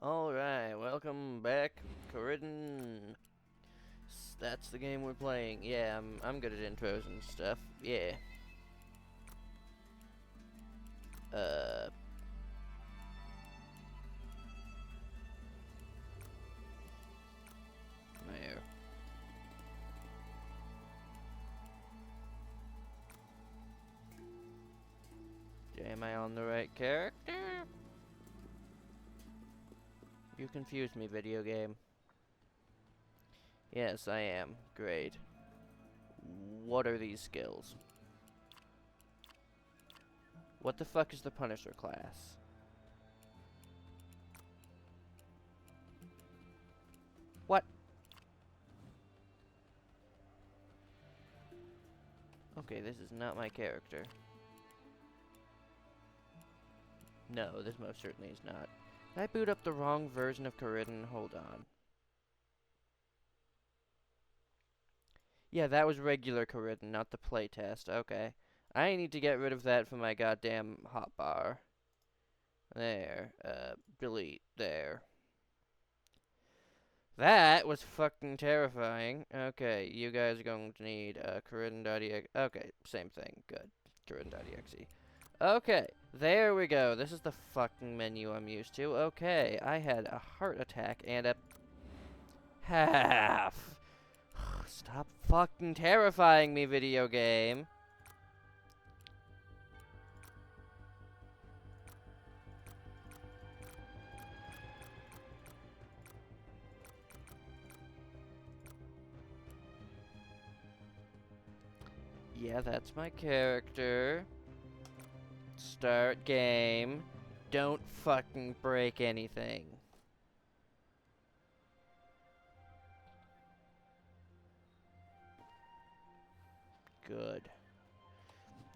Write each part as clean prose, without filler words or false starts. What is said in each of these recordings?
Alright, welcome back, Coridden. That's the game we're playing. Yeah, I'm good at intros and stuff. Yeah. Uh. There. Am I on the right character? You confused me, video game. Yes, I am. Great. What are these skills? What the fuck is the Punisher class? What? Okay, this is not my character. No, this most certainly is not. Did I boot up the wrong version of Coridden? Hold on. Yeah, that was regular Coridden, not the playtest. Okay. I need to get rid of that from my goddamn hotbar. There. Delete. There. That was fucking terrifying. Okay, you guys are going to need Coridden.exe. Okay, same thing. Good. Coridden.exe. Okay, there we go. This is the fucking menu I'm used to. Okay, I had a heart attack and a half. Stop fucking terrifying me, video game. Yeah, that's my character. Start game. Don't fucking break anything. Good.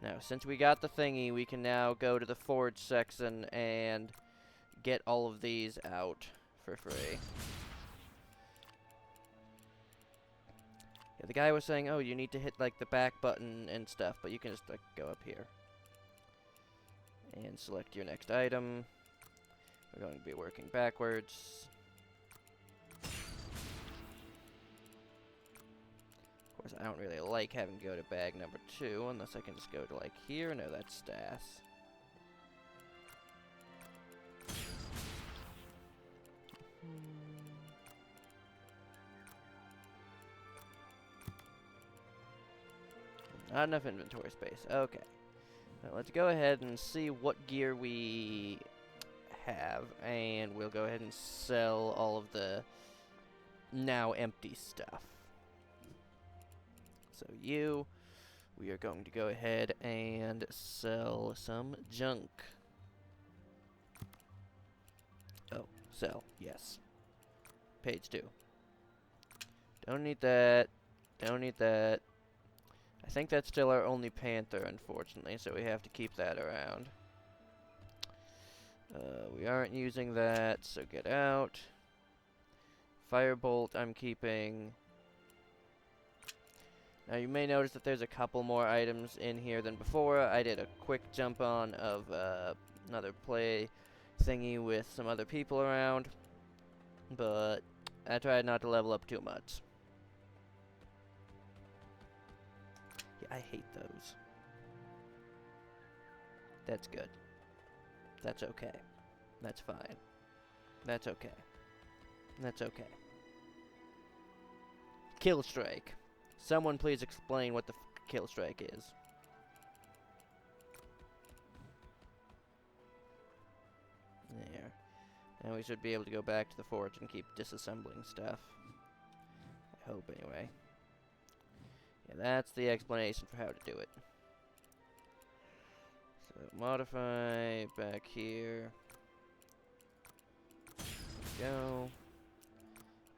Now, since we got the thingy, we can now go to the forge section and get all of these out for free. Yeah, the guy was saying, oh, you need to hit, like, the back button and stuff, but you can just, like, go up here. And select your next item. We're going to be working backwards. Of course, I don't really like having to go to bag number 2, unless I can just go to, like, here. No, that's Stas. Not enough inventory space. Okay. Now let's go ahead and see what gear we have, and we'll go ahead and sell all of the now empty stuff. So we are going to go ahead and sell some junk. Oh, sell, yes. Page 2. Don't need that. Don't need that. I think that's still our only panther, unfortunately, so we have to keep that around. We aren't using that, so get out. Firebolt I'm keeping. Now you may notice that there's a couple more items in here than before. I did a quick jump on of another play thingy with some other people around, but I tried not to level up too much. Yeah, I hate those. That's good. That's okay. That's fine. That's okay. That's okay. Kill strike. Someone please explain what the kill strike is. There. Now we should be able to go back to the forge and keep disassembling stuff. I hope, anyway. Yeah, that's the explanation for how to do it. So, modify, back here. There we go.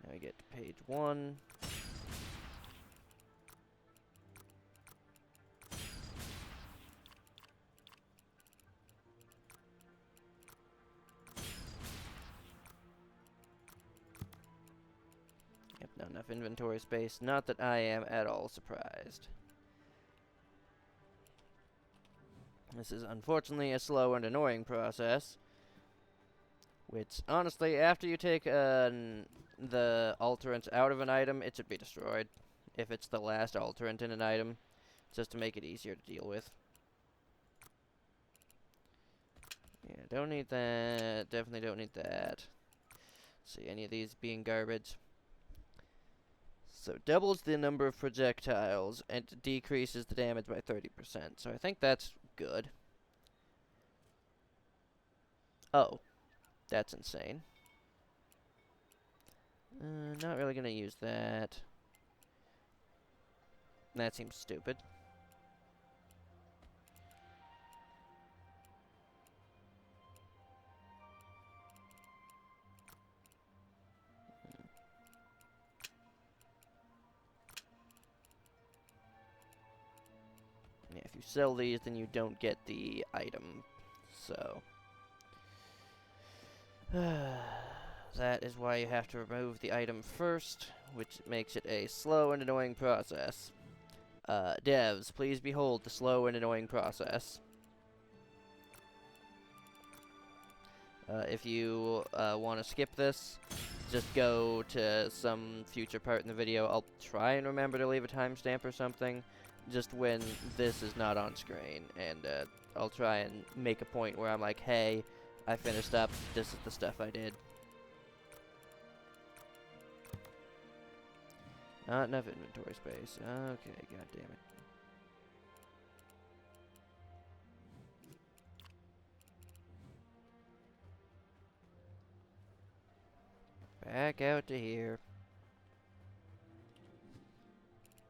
Now we get to page 1. Yep, not enough inventory space. Not that I am at all surprised. This is unfortunately a slow and annoying process. Which, honestly, after you take the alterant out of an item, it should be destroyed. If it's the last alterant in an item, just to make it easier to deal with. Yeah, don't need that. Definitely don't need that. See, any of these being garbage. So, doubles the number of projectiles and decreases the damage by 30%. So, I think that's good. Oh, that's insane. Not really gonna use that. That seems stupid. Yeah, if you sell these, then you don't get the item. So, that is why you have to remove the item first, which makes it a slow and annoying process. Devs, please behold the slow and annoying process. If you want to skip this, just go to some future part in the video. I'll try and remember to leave a timestamp or something, just when this is not on screen. And I'll try and make a point where I'm like, hey, I finished up, this is the stuff I did. Not enough inventory space. Okay, god damn it. Back out to here.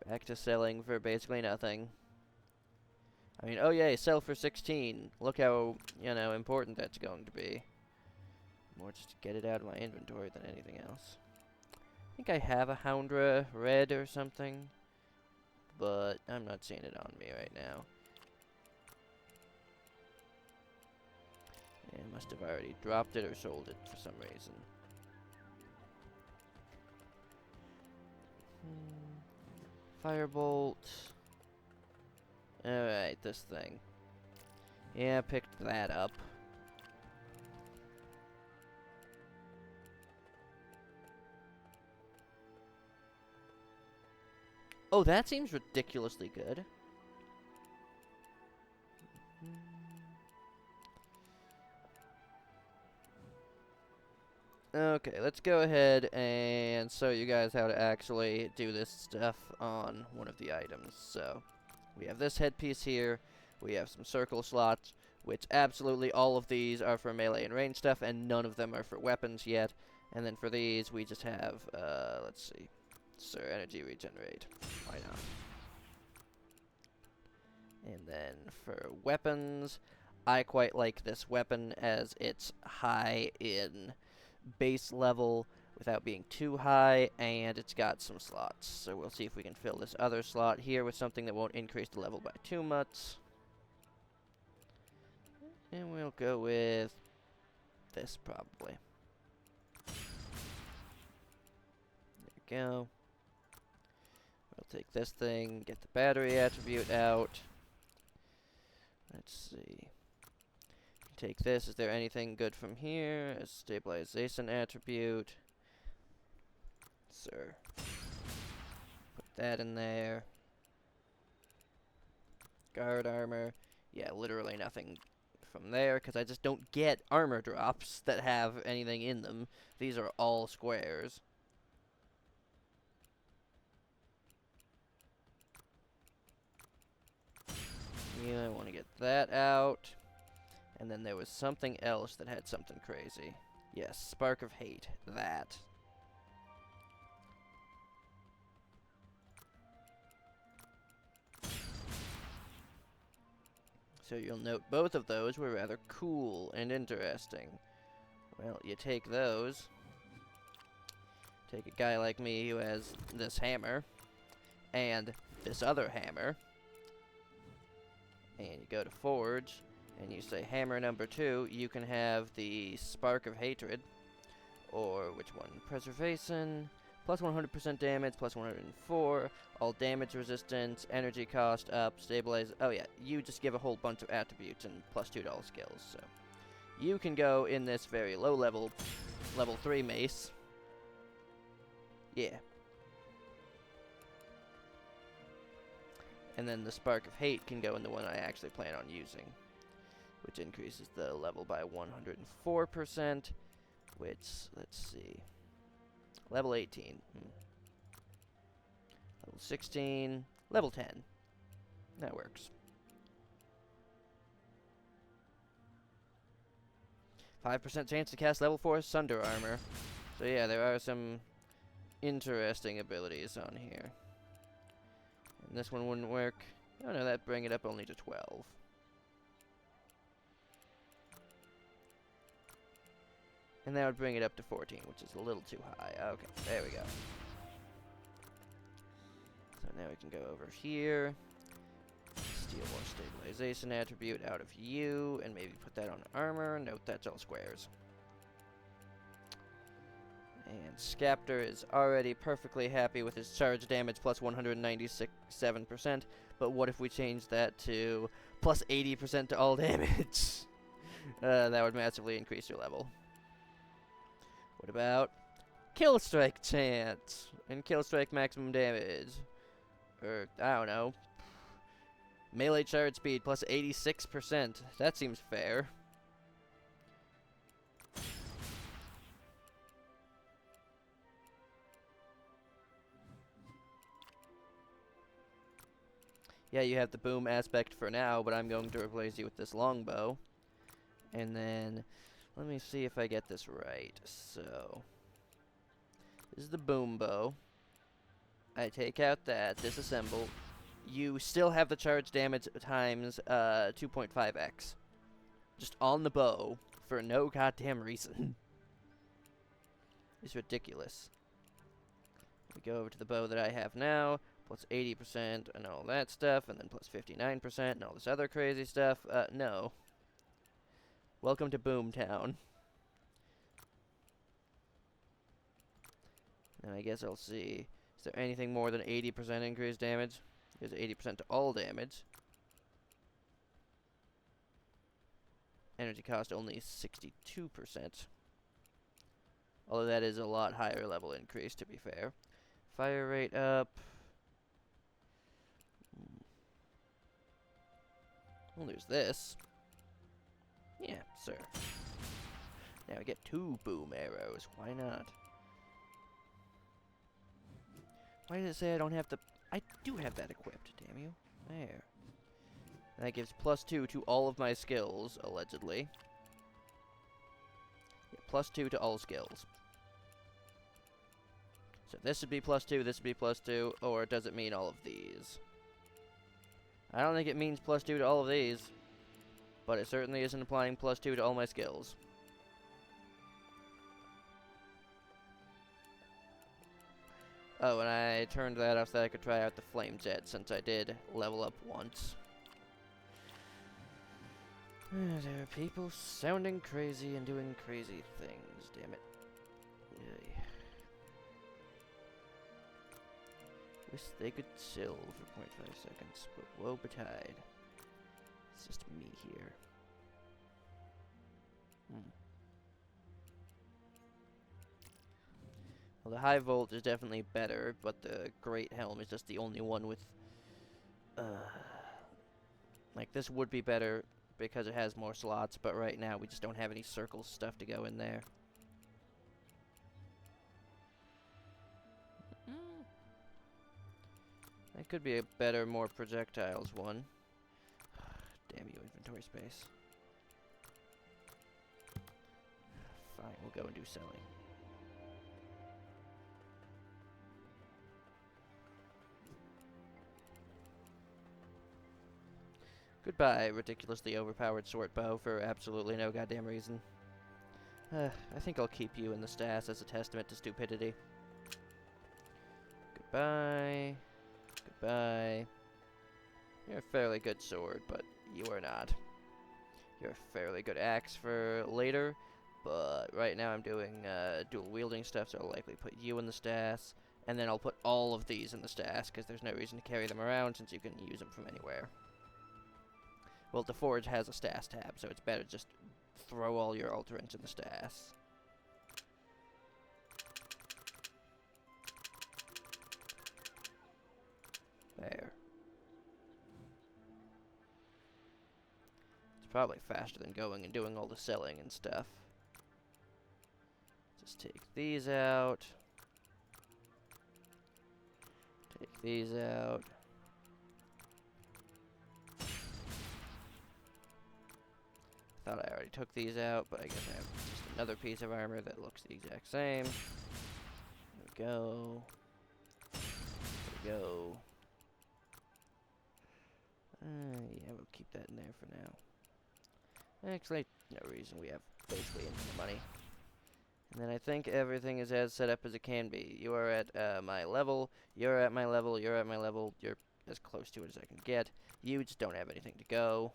Back to selling for basically nothing. I mean, oh yay, sell for 16. Look how, you know, important that's going to be. More just to get it out of my inventory than anything else. I think I have a Houndra red or something, but I'm not seeing it on me right now. Yeah, I must have already dropped it or sold it for some reason. Firebolt. Alright, this thing. Yeah, picked that up. Oh, that seems ridiculously good. Okay, let's go ahead and show you guys how to actually do this stuff on one of the items. So, we have this headpiece here, we have some circle slots, which absolutely all of these are for melee and range stuff, and none of them are for weapons yet. And then for these, we just have, let's see, Sir Energy Regenerate. Why not? And then for weapons, I quite like this weapon as it's high in base level without being too high, and it's got some slots. So we'll see if we can fill this other slot here with something that won't increase the level by too much. And we'll go with this probably. There we go. We'll take this thing, get the battery attribute out. Let's see. Take this. Is there anything good from here? A stabilization attribute. Sir. Put that in there. Guard armor. Yeah, literally nothing from there, because I just don't get armor drops that have anything in them. These are all squares. Yeah, I want to get that out. And then there was something else that had something crazy. Yes, Spark of Hate. That. So you'll note both of those were rather cool and interesting. Well, you take those. Take a guy like me who has this hammer. And this other hammer. And you go to Forge. And you say hammer number 2, you can have the Spark of Hatred, or which one? Preservation, plus 100% damage, plus 104, all damage resistance, energy cost up, stabilize. Oh yeah, you just give a whole bunch of attributes and plus $2 skills, so You can go in this very low level, level 3 mace. Yeah. And then the Spark of Hate can go in the one I actually plan on using, which increases the level by 104%, which, let's see, level 18, level 16, level 10. That works. 5% chance to cast level 4 Sunder Armor. So yeah, there are some interesting abilities on here. And this one wouldn't work. Oh no, that'd bring it up only to 12. And that would bring it up to 14, which is a little too high. Okay, there we go. So now we can go over here. Steal more stabilization attribute out of you, and maybe put that on armor. Note that's all squares. And Scapter is already perfectly happy with his charge damage plus 197%, but what if we change that to plus 80% to all damage? That would massively increase your level. What about Kill Strike chance and Kill Strike maximum damage? Or, I don't know. Melee charge speed plus 86%. That seems fair. Yeah, you have the boom aspect for now, but I'm going to replace you with this longbow. And then, let me see if I get this right. So, this is the boom bow. I take out that, disassemble. You still have the charge damage times 2.5x. Just on the bow, for no goddamn reason. It's ridiculous. We go over to the bow that I have now. Plus 80% and all that stuff, and then plus 59% and all this other crazy stuff. No. Welcome to Boomtown. And I guess I'll see. Is there anything more than 80% increased damage? There's 80% to all damage. Energy cost only 62%. Although that is a lot higher level increase, to be fair. Fire rate up. Well, there's this. Yeah, sir. Now I get 2 boom arrows. Why not? Why does it say I don't have the... I do have that equipped, damn you. There. That gives +2 to all of my skills, allegedly. Yeah, +2 to all skills. So this would be +2, this would be +2, or does it mean all of these? I don't think it means +2 to all of these, but it certainly isn't applying +2 to all my skills. Oh, and I turned that off so that I could try out the flame jet, since I did level up once. There are people sounding crazy and doing crazy things, damn it. Yay. Wish they could chill for 0.5 seconds, but woe betide. It's just me here. Well, the high volt is definitely better, but the great helm is just the only one with... like, this would be better because it has more slots, but right now we just don't have any circle stuff to go in there. That could be a better, more projectiles one. Damn you, inventory space. Fine, we'll go and do selling. Goodbye, ridiculously overpowered sword bow for absolutely no goddamn reason. I think I'll keep you in the stash as a testament to stupidity. Goodbye. Goodbye. You're a fairly good sword, but you are not. You're a fairly good axe for later, but right now I'm doing dual wielding stuff, so I'll likely put you in the stash, and then I'll put all of these in the stash, because there's no reason to carry them around since you can use them from anywhere. Well, the forge has a stash tab, so it's better just throw all your alterants in the stass. There. It's probably faster than going and doing all the selling and stuff. Just take these out. Take these out. Thought I already took these out, but I guess I have just another piece of armor that looks the exact same. There we go. There we go. Yeah, we'll keep that in there for now. Actually, no reason. We have basically infinite money. And then I think everything is as set up as it can be. You are at my level. You're at my level. You're at my level. You're as close to it as I can get. You just don't have anything to go.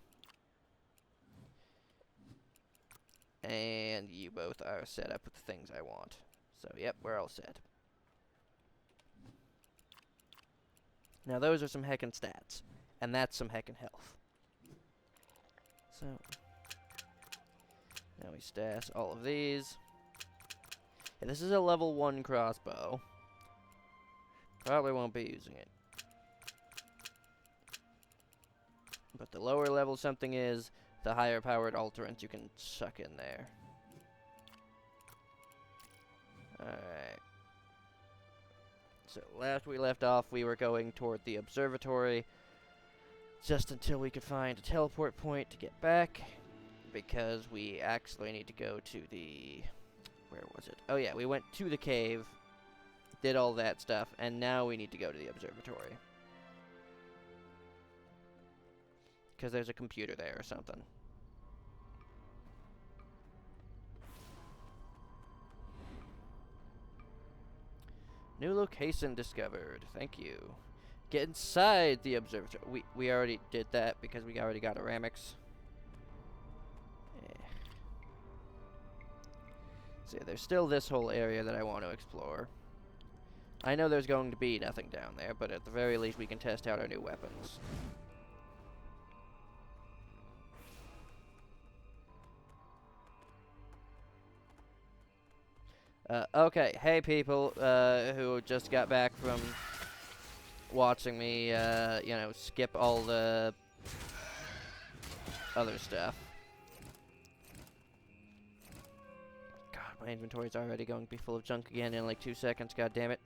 And you both are set up with the things I want. So, yep, we're all set. Now, those are some heckin' stats. And that's some heckin' health. So, now we stash all of these. Yeah, this is a level 1 crossbow. Probably won't be using it. But the lower level something is, the higher powered alterant you can suck in there. Alright. So, last we left off, we were going toward the observatory. Just until we could find a teleport point to get back. Because we actually need to go to the... Where was it? Oh yeah, we went to the cave. Did all that stuff. And now we need to go to the observatory. Because there's a computer there or something. New location discovered. Thank you. Get inside the observatory. We already did that because we already got a Ramix. Yeah. So yeah, there's still this whole area that I want to explore. I know there's going to be nothing down there, but at the very least we can test out our new weapons. Okay, hey people who just got back from watching me, you know, skip all the other stuff. God, my inventory's already going to be full of junk again in like 2 seconds, god damn it.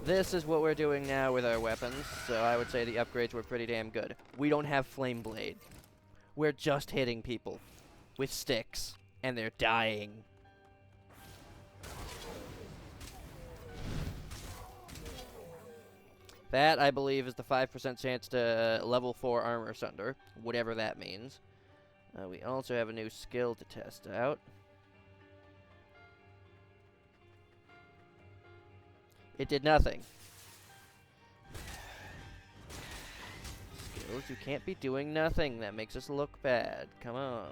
This is what we're doing now with our weapons, so I would say the upgrades were pretty damn good. We don't have Flame Blade. We're just hitting people with sticks, and they're dying. That, I believe, is the 5% chance to level 4 armor sunder, whatever that means. We also have a new skill to test out. It did nothing. Skills, you can't be doing nothing. That makes us look bad. Come on.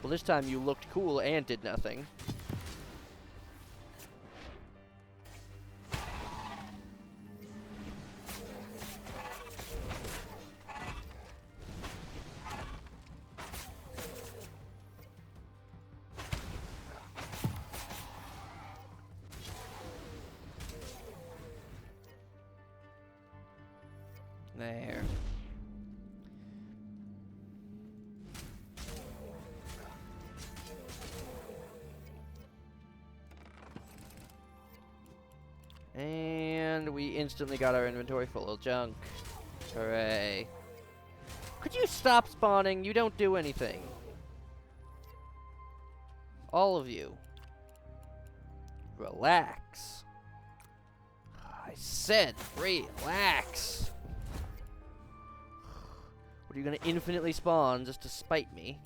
Well, this time you looked cool and did nothing. There. And we instantly got our inventory full of junk. Hooray. Could you stop spawning? You don't do anything. All of you. Relax. I said relax. What, are you gonna infinitely spawn just to spite me?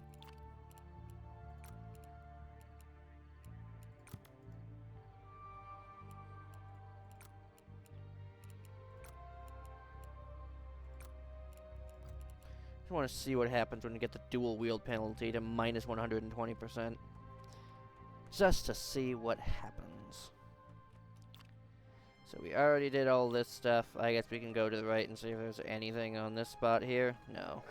I want to see what happens when you get the dual wield penalty to minus 120%. Just to see what happens. So we already did all this stuff. I guess we can go to the right and see if there's anything on this spot here. No.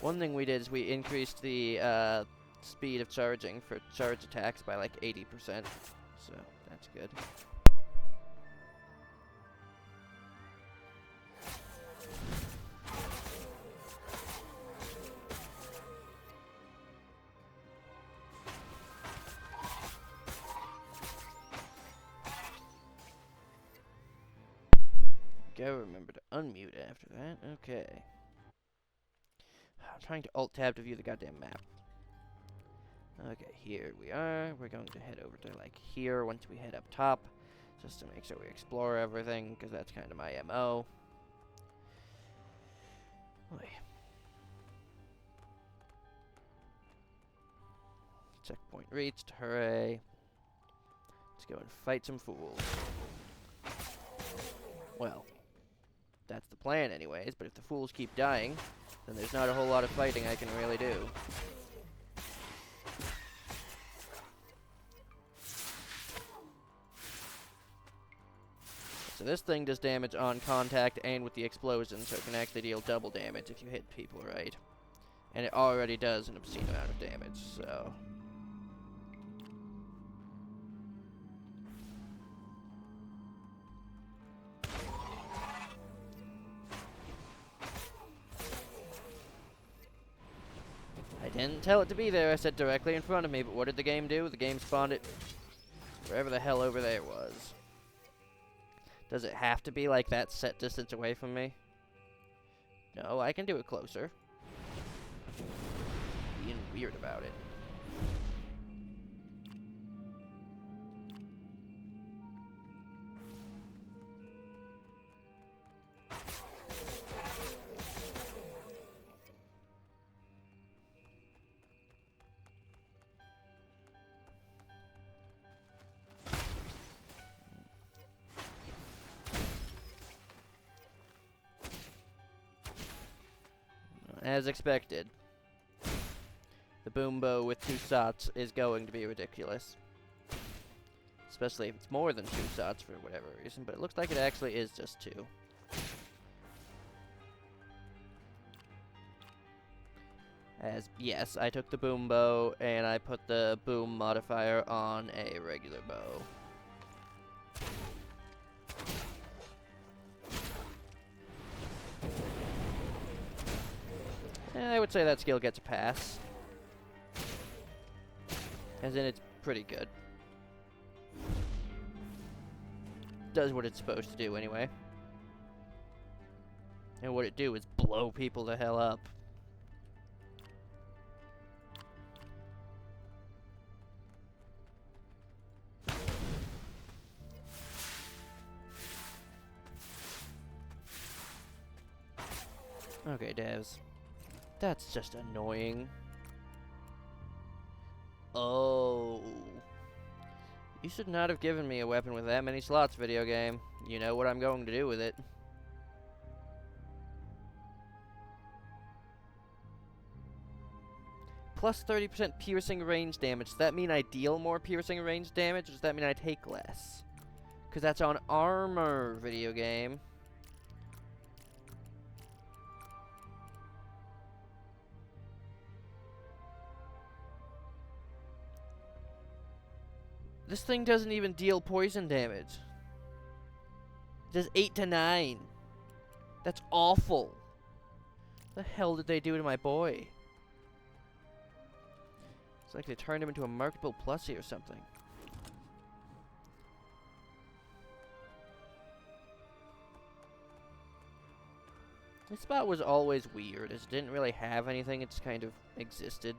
One thing we did is we increased the speed of charging for charge attacks by like 80%. So that's good. Go remember to unmute after that. Okay. I'm trying to alt-tab to view the goddamn map. Okay, here we are. We're going to head over to, like, here once we head up top. Just to make sure we explore everything, because that's kind of my MO. Oy. Checkpoint reached. Hooray. Let's go and fight some fools. Well, that's the plan anyways, but if the fools keep dying, then there's not a whole lot of fighting I can really do. So this thing does damage on contact and with the explosion, so it can actually deal double damage if you hit people right. And it already does an obscene amount of damage, so... I didn't tell it to be there, I said directly in front of me, but what did the game do? The game spawned it wherever the hell over there was. Does it have to be like that set distance away from me? No, I can do it closer. Being weird about it. As expected, the boombo with 2 shots is going to be ridiculous. Especially if it's more than 2 shots for whatever reason, but it looks like it actually is just 2. As, yes, I took the boombo and I put the boom modifier on a regular bow. I would say that skill gets a pass. As in, it's pretty good. Does what it's supposed to do, anyway. And what it do is blow people the hell up. Okay, devs. That's just annoying. Oh. You should not have given me a weapon with that many slots, video game. You know what I'm going to do with it. Plus 30% piercing range damage. Does that mean I deal more piercing range damage, or does that mean I take less? Because that's on armor, video game. This thing doesn't even deal poison damage. It does 8 to 9. That's awful. What the hell did they do to my boy? It's like they turned him into a marketable plushie or something. This spot was always weird, as it didn't really have anything, it just kind of existed.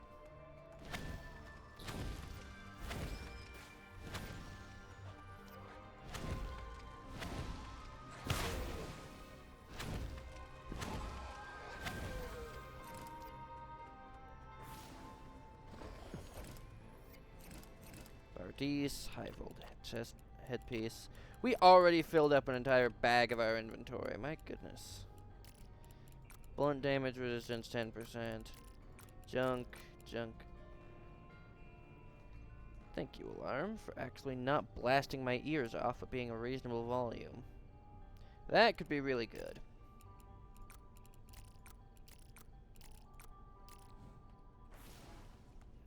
Bardice, high rolled chest headpiece. We already filled up an entire bag of our inventory. My goodness. Blunt damage resistance 10%. Junk, junk. Thank you, alarm, for actually not blasting my ears off but being a reasonable volume. That could be really good.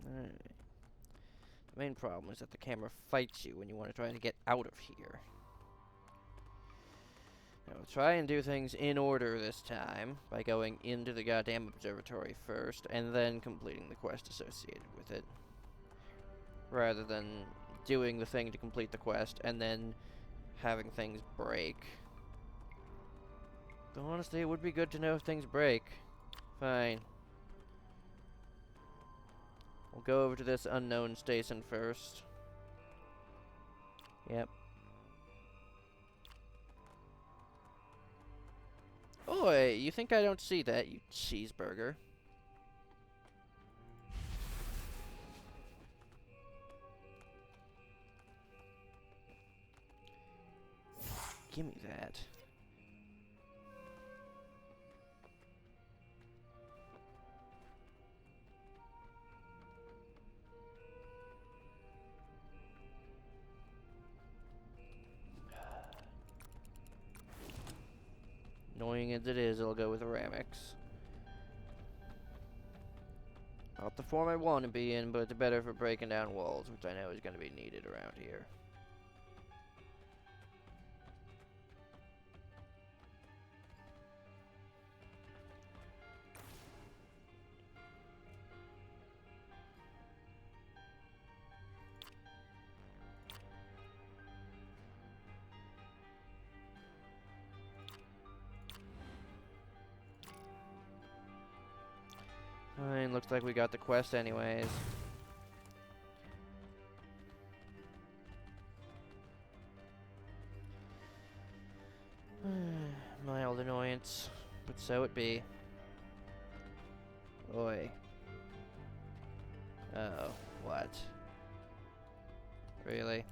Alright. The main problem is that the camera fights you when you want to try to get out of here. I'll try and do things in order this time by going into the goddamn observatory first and then completing the quest associated with it. Rather than doing the thing to complete the quest and then having things break. Though honestly, it would be good to know if things break. Fine. We'll go over to this unknown station first. Yep. Oi, you think I don't see that, you cheeseburger? Gimme that. Annoying as it is, I'll go with Ramix. Not the form I want to be in, but it's better for breaking down walls, which I know is going to be needed around here. Fine, looks like we got the quest anyways. Mild annoyance, but so it be. Oi. Uh-oh, what? Really?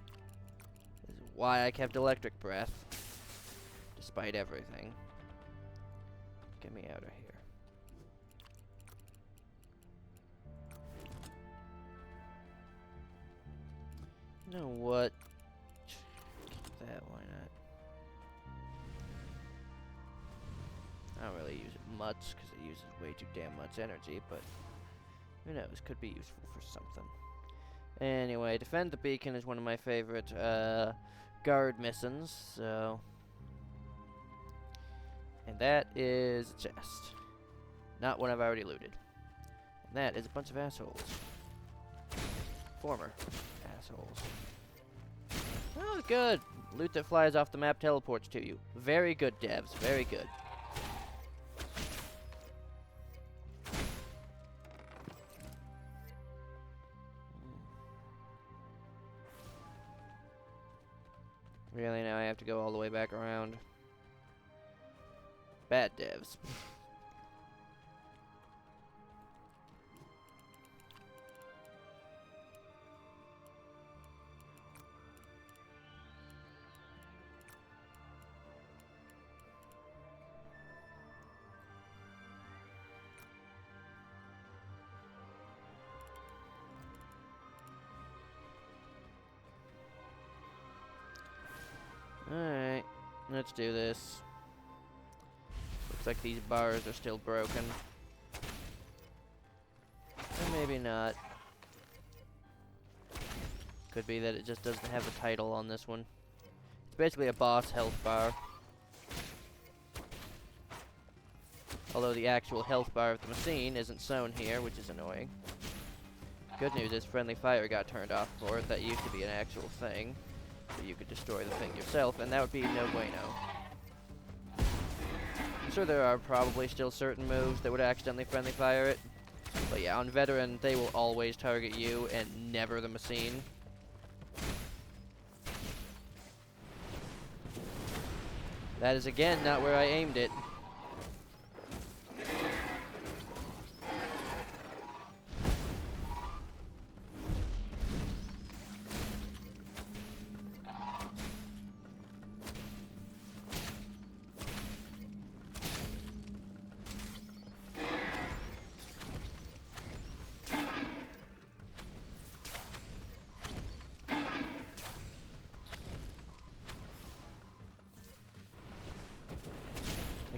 This is why I kept electric breath. Despite everything. Get me out of here. You know what? Keep that, why not? I don't really use it much because it uses way too damn much energy, but who knows, could be useful for something. Anyway, defend the beacon is one of my favorite guard missions, so... And that is a chest. Not one I've already looted. And that is a bunch of assholes. Former assholes. Oh, good. Loot that flies off the map teleports to you. Very good, devs. Very good. Really, now I have to go all the way back around. Bad devs. Alright, let's do this. Looks like these bars are still broken. Or maybe not. Could be that it just doesn't have a title on this one. It's basically a boss health bar. Although the actual health bar of the machine isn't shown here, which is annoying. Good news is friendly fire got turned off for it. That used to be an actual thing. So you could destroy the thing yourself, and that would be no bueno. I'm sure there are probably still certain moves that would accidentally friendly fire it. But yeah, on veteran, they will always target you and never the machine. That is again not where I aimed it.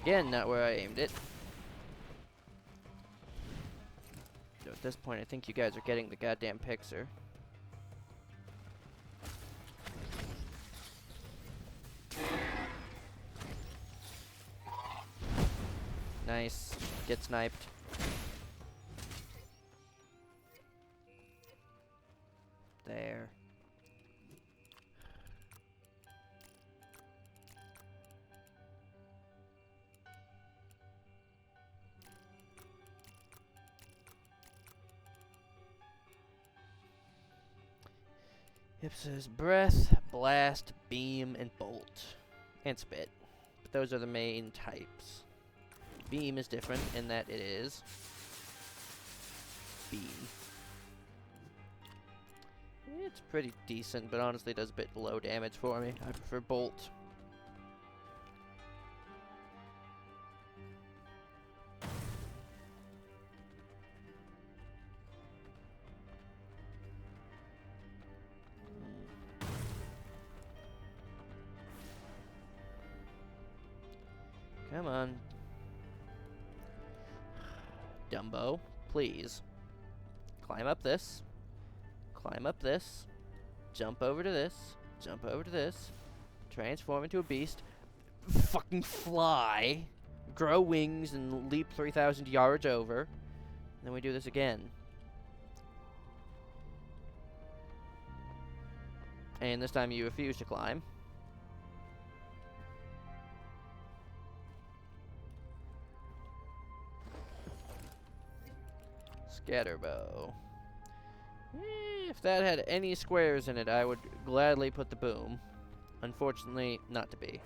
Again, not where I aimed it. So at this point, I think you guys are getting the goddamn picture. Nice. Get sniped. There. It says breath, blast, beam, and bolt. And spit. But those are the main types. Beam is different in that it is beam. It's pretty decent, but honestly does a bit low damage for me. I prefer bolt. Come on. Dumbo, please. Climb up this. Climb up this. Jump over to this. Jump over to this. Transform into a beast. Fucking fly. Grow wings and leap 3,000 yards over. And then we do this again. And this time you refuse to climb. Scatterbow. If that had any squares in it, I would gladly put the boom. Unfortunately, not to be.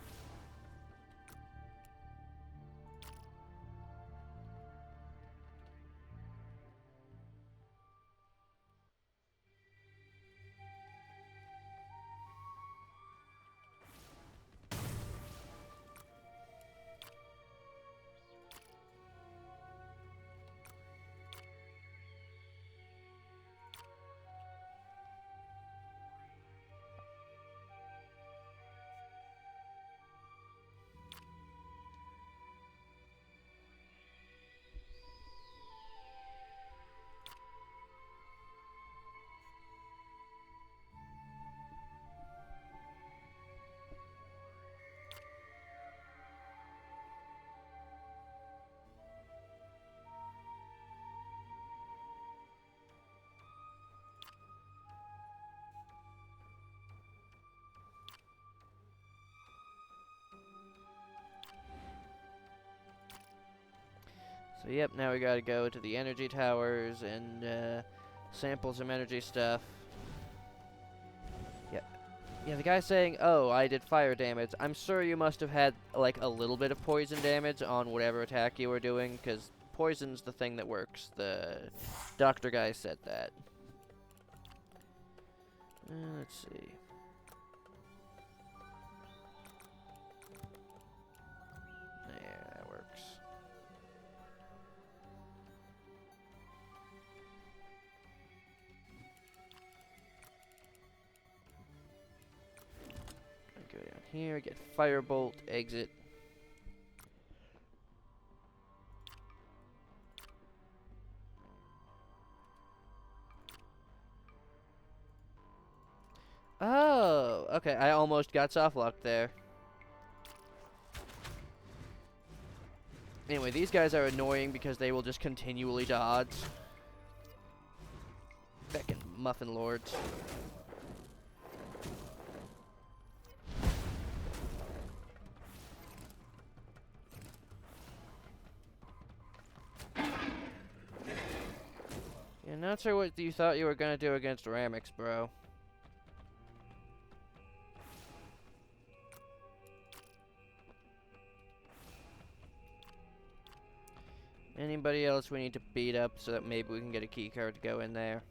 So yep, now we gotta go to the energy towers and sample some energy stuff. Yep. Yeah, the guy's saying, oh, I did fire damage. I'm sure you must have had, like, a little bit of poison damage on whatever attack you were doing, because poison's the thing that works. The doctor guy said that. Let's see. Yeah, that works. Go down here, get firebolt, exit. Oh, okay, I almost got soft locked there. Anyway, these guys are annoying because they will just continually dodge. Feckin' muffin lords. Yeah, not sure what you thought you were gonna do against Ramix, bro. Anybody else we need to beat up so that maybe we can get a key card to go in there?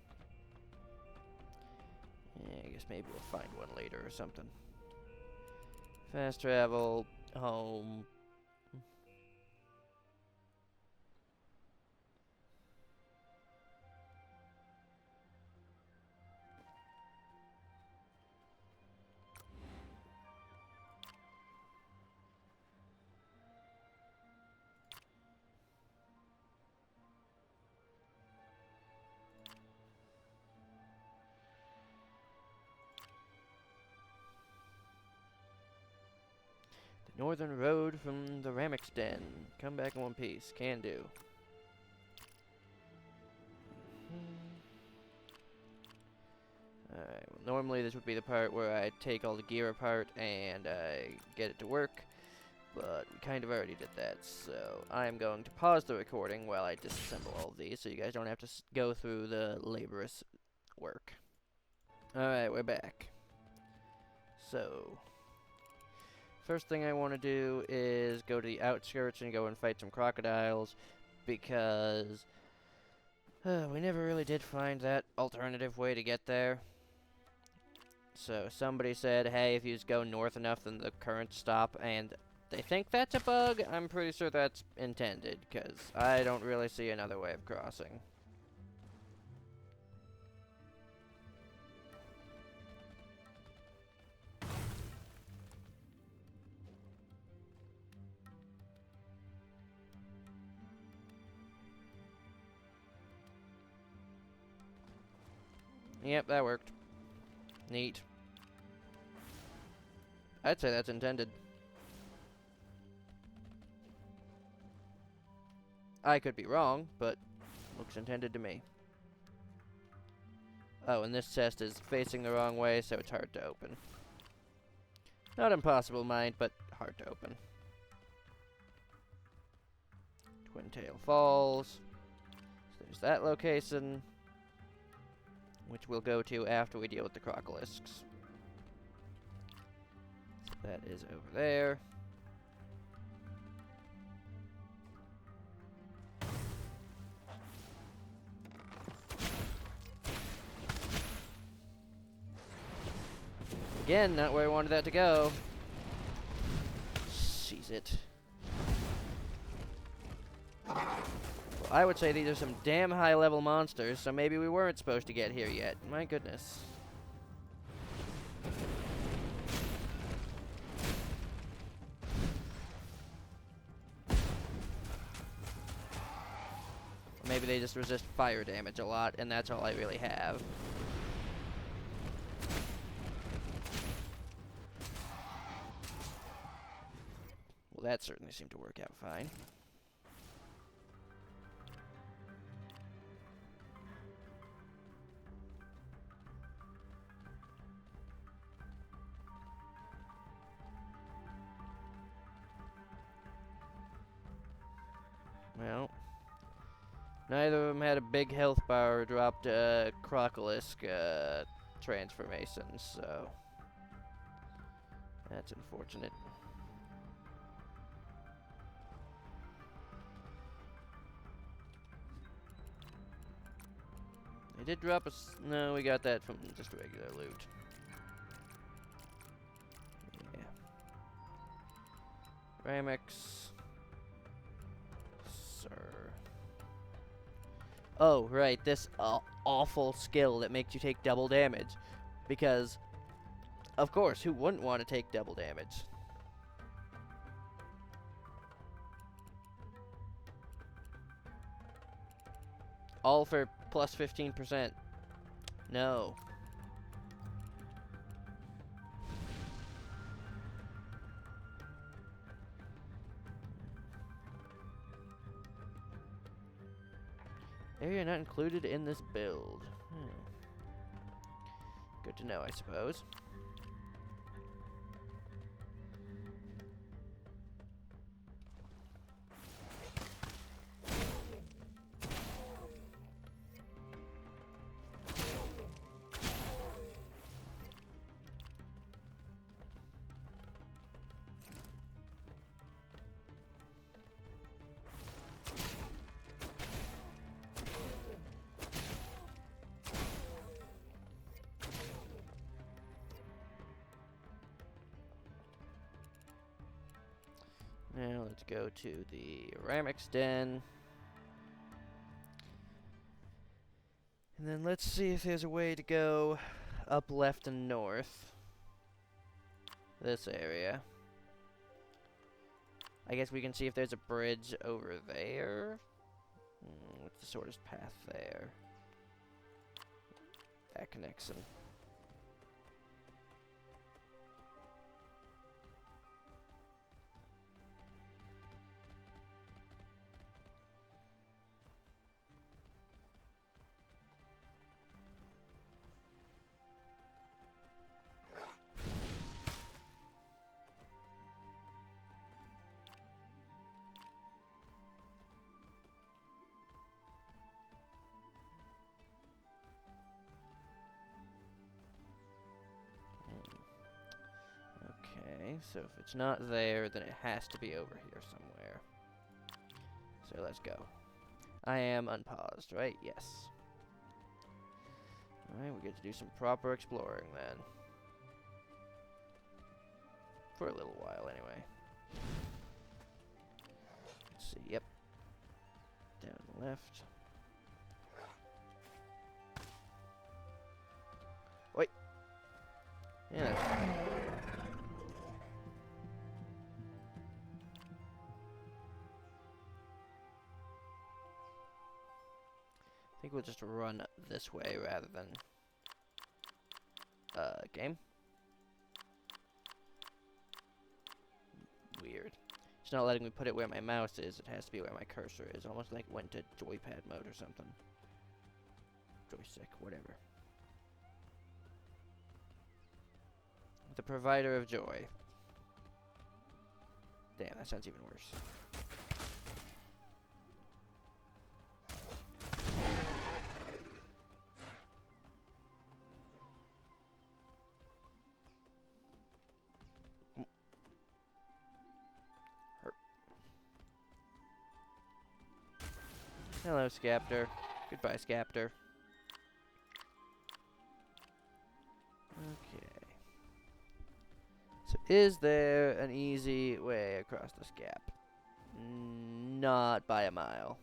Yeah, I guess maybe we'll find one later or something. Fast travel, home. Northern road from the Ramek's Den. Come back in one piece. Can do. Alright, well, normally this would be the part where I take all the gear apart and I get it to work, but we kind of already did that, so I am going to pause the recording while I disassemble all of these so you guys don't have to go through the laborious work. Alright, we're back. So, first thing I want to do is go to the outskirts and go and fight some crocodiles, because we never really did find that alternative way to get there. So somebody said, hey, if you just go north enough, then the currents stop, and they think that's a bug. I'm pretty sure that's intended, because I don't really see another way of crossing. Yep, that worked. Neat. I'd say that's intended. I could be wrong, but looks intended to me. Oh, and this chest is facing the wrong way, so it's hard to open. Not impossible, mind, but hard to open. Twin Tail Falls. So there's that location, which we'll go to after we deal with the crocolisks. So that is over there. Again, not where I wanted that to go. Seize it. Well, I would say these are some damn high-level monsters, so maybe we weren't supposed to get here yet. My goodness. Maybe they just resist fire damage a lot, and that's all I really have. Well, that certainly seemed to work out fine. Well, neither of them had a big health bar or dropped crocolisk transformations, so that's unfortunate. They did drop us. No, we got that from just regular loot. Yeah. Ramex. Sir. Oh, right. This awful skill that makes you take double damage. Because, of course, who wouldn't want to take double damage? All for plus 15%. No. Area not included in this build. Good to know, I suppose. Now let's go to the Ramek's Den. And then let's see if there's a way to go up, left, and north. This area. I guess we can see if there's a bridge over there. What's the shortest path there? That connects them. so if it's not there, then it has to be over here somewhere. So let's go. I am unpaused, right? Yes. Alright, we get to do some proper exploring then. For a little while, anyway. Let's see, yep. Down the left. Wait. Yeah, that's fine. I think we'll just run this way rather than game. Weird. It's not letting me put it where my mouse is. It has to be where my cursor is. Almost like it went to joypad mode or something. Joystick, whatever. The provider of joy. Damn, that sounds even worse. Hello, Scapter. Goodbye, Scapter. Okay. So, is there an easy way across this gap? Not by a mile.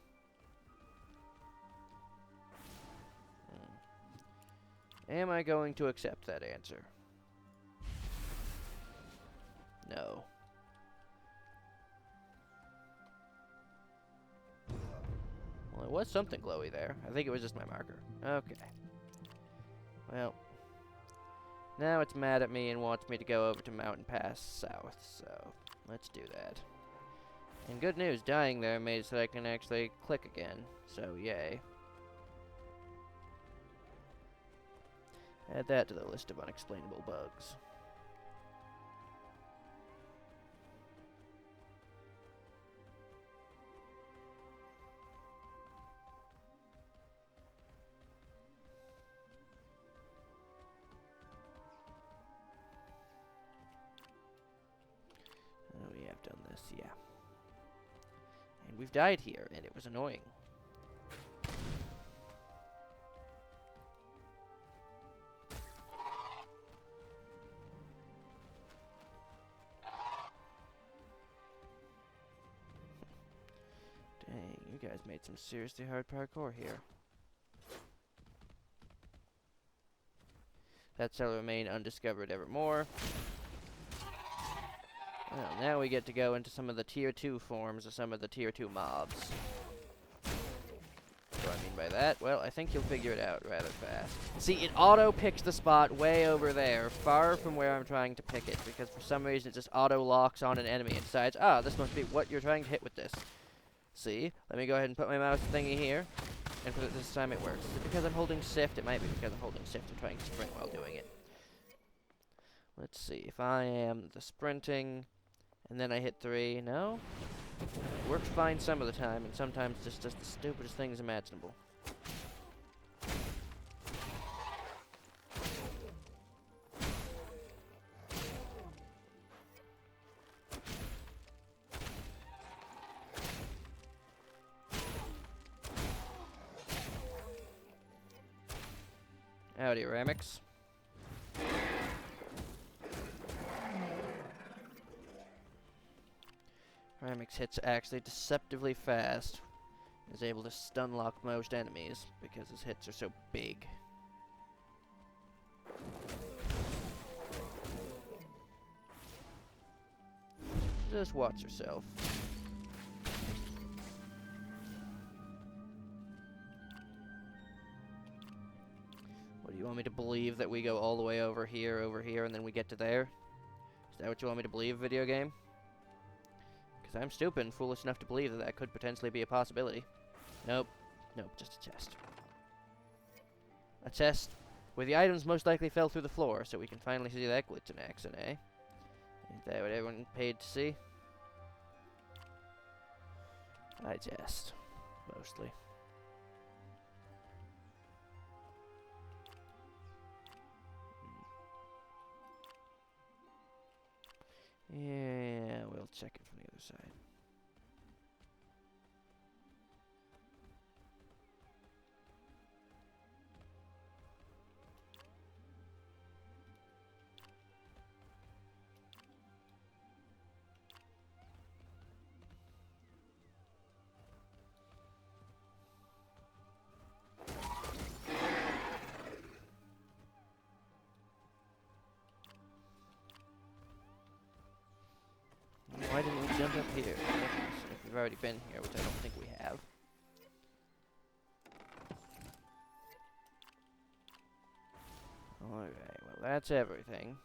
Am I going to accept that answer? No. Well, it was something glowy there. I think it was just my marker. Okay. Well, now it's mad at me and wants me to go over to Mountain Pass South, so let's do that. And good news, dying there made it so I can actually click again, so yay. Add that to the list of unexplainable bugs. Oh, we have done this, yeah. And we've died here, and it was annoying. Dang, you guys made some seriously hard parkour here. That shall remain undiscovered evermore. Well, now we get to go into some of the Tier 2 forms of some of the Tier 2 mobs. What do I mean by that? Well, I think you'll figure it out rather fast. See, it auto-picks the spot way over there, far from where I'm trying to pick it, because for some reason it just auto-locks on an enemy and decides, ah, this must be what you're trying to hit with this. See? Let me go ahead and put my mouse thingy here, and for this time it works. Is it because I'm holding shift? It might be because I'm holding shift and trying to sprint while doing it. Let's see, if I am the sprinting, and then I hit 3, no? It works fine some of the time, and sometimes just does the stupidest things imaginable. Howdy, Ramix. Ramix hits actually deceptively fast. Is able to stun lock most enemies because his hits are so big. Just watch yourself. What do you want me to believe, that we go all the way over here, and then we get to there? Is that what you want me to believe, video game? Because I'm stupid and foolish enough to believe that that could potentially be a possibility. Nope. Nope, just a chest. A chest where the items most likely fell through the floor, so we can finally see that glitch in action, eh? Isn't that what everyone paid to see? I jest. Mostly. Yeah, we'll check it from the other side. Why didn't we jump up here? If we've already been here, which I don't think we have. Alright, well that's everything.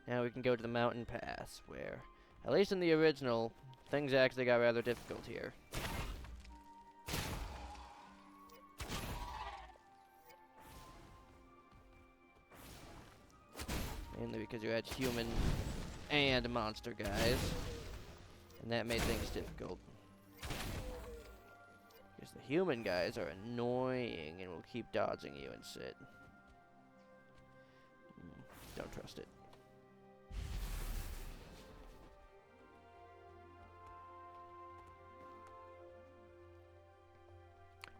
Now we can go to the mountain pass, where, at least in the original, things actually got rather difficult here. Mainly because you had human and monster guys, and that made things difficult. Because the human guys are annoying and will keep dodging you and shit. Don't trust it.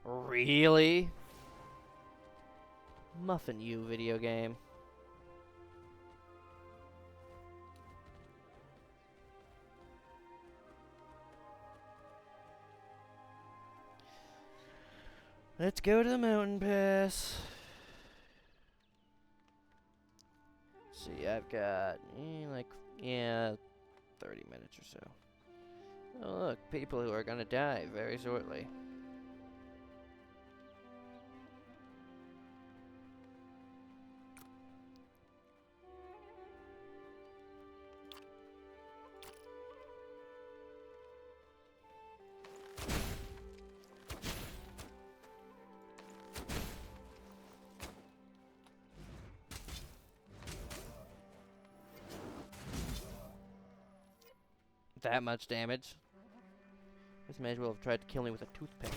Really? Muffin you, video game. Let's go to the mountain pass. See, I've got, 30 minutes or so. Oh, look, people who are gonna die very shortly. That much damage. This may as well have tried to kill me with a toothpick.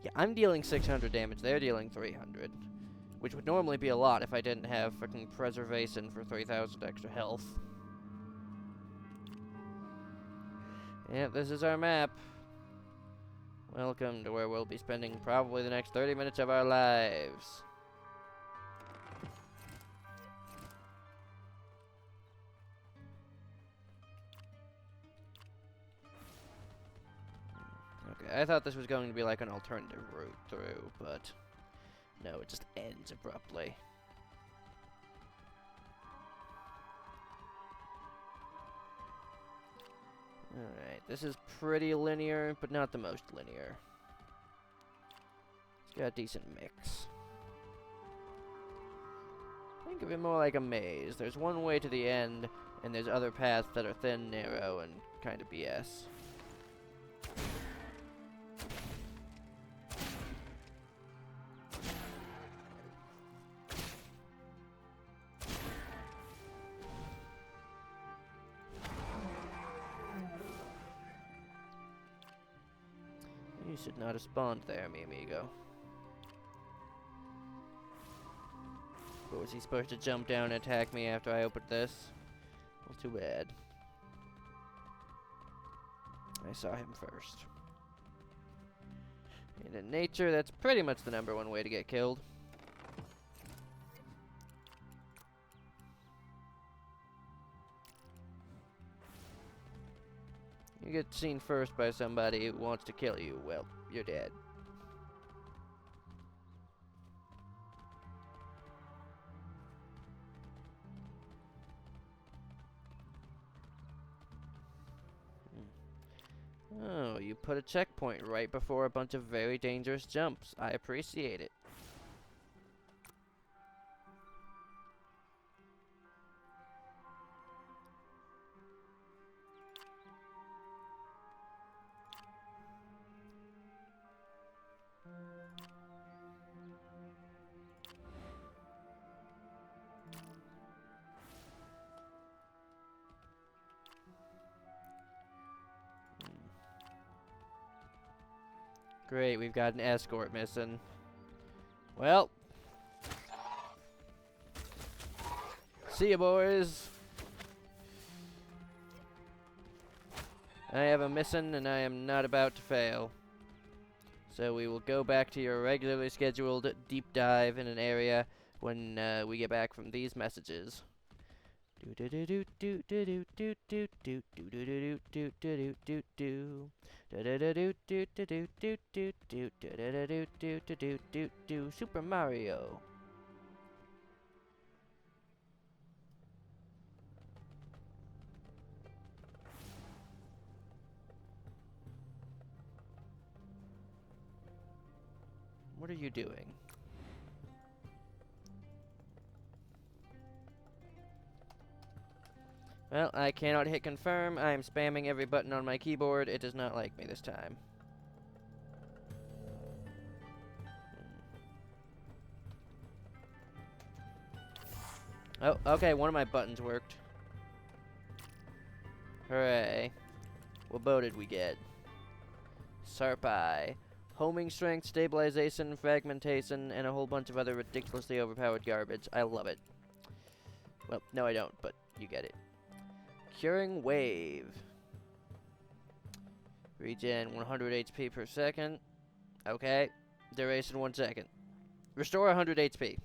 Yeah, I'm dealing 600 damage. They're dealing 300. Which would normally be a lot if I didn't have fucking preservation for 3,000 extra health. Yep, this is our map. Welcome to where we'll be spending probably the next 30 minutes of our lives. Okay, I thought this was going to be like an alternative route through, but no, it just ends abruptly. Alright, this is pretty linear, but not the most linear. It's got a decent mix. Think of it more like a maze. There's one way to the end, and there's other paths that are thin, narrow, and kind of BS. You should not have spawned there, mi amigo. But was he supposed to jump down and attack me after I opened this? Well, too bad. I saw him first. And in nature, that's pretty much the #1 way to get killed. You get seen first by somebody who wants to kill you, well, you're dead. Oh, you put a checkpoint right before a bunch of very dangerous jumps. I appreciate it. Great, we've got an escort missing. Well. See ya, boys. I have a missing, and I am not about to fail. So we will go back to your regularly scheduled deep dive in an area when we get back from these messages. Super Mario. What are you doing? Well, I cannot hit confirm. I am spamming every button on my keyboard. It does not like me this time. Oh, okay, one of my buttons worked. Hooray. What bow did we get? Sarpai. Homing strength, stabilization, fragmentation, and a whole bunch of other ridiculously overpowered garbage. I love it. Well, no I don't, but you get it. Curing wave. Regen 100 HP per second. Okay. Duration 1 second. Restore 100 HP.